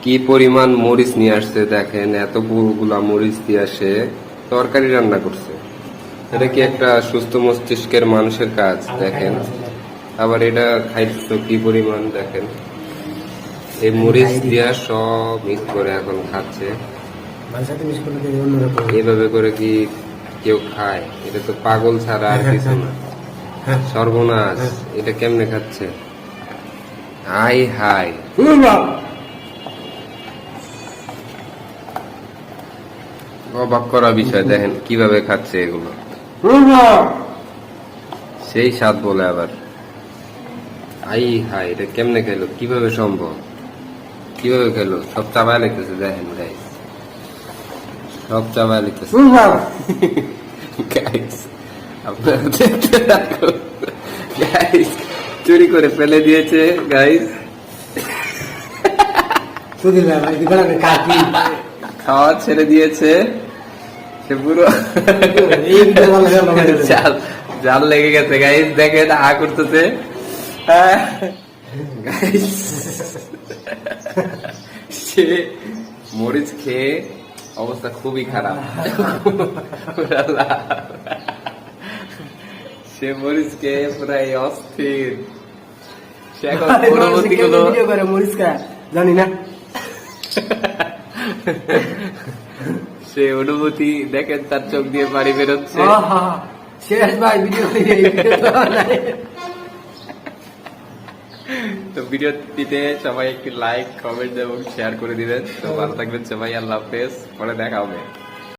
কি পরিমাণ মরিচ নিয়ে আসছে দেখেন, এতগুলা মরিচ দিয়ে আসে তরকারি রান্না করছে। এটা কি একটা সুস্থ মস্তিষ্কের মানুষের কাজ? দেখেন, আবার এটা খাইছো কি পরিমাণ দেখেন, এই মরিচ দিয়া সব মিক্স করে এখন খাচ্ছে। এভাবে করে কি কেউ খায়? এটা তো পাগল ছাড়া আর কিছু না। সর্বনাশ, এটা কেমনে খাচ্ছে? হাই হাই, অবাক করা বিষয়। দেখেন কিভাবে খাচ্ছে এগুলো, সেই স্বাদ বলে আবার। আই হাই, এটা কেমনে খেলো? কিভাবে সম্ভব? কিভাবে খেলো? সব চাবায় লিখতেছে দেখেন গাইস, সব চাবায় লিখতেছে। গাইস আপনারা দেখতে থাকুন। গাইস চুরি করে ফেলে দিয়েছে গাইস, খাওয়া ছেড়ে দিয়েছে সে পুরো। জাল লেগে গেছে গাইস, দেখেন আ করতেছে। গাইস সে মরিচ খেয়ে অবস্থা খুবই খারাপ। সে মরিচ খেয়ে প্রায় অস্থির। সে এখন পরবর্তী গুলো মরিচ জানি না, সে অনুভূতি দেখেন, তার চোখ দিয়ে পানি বেরোচ্ছে। শেষ ভাই ভিডিও। তো ভিডিওটিতে সবাই একটি লাইক, কমেন্ট এবং শেয়ার করে দিবেন। তো ভালো থাকবেন সবাই, আল্লাহ হাফেজ, পরে দেখা হবে।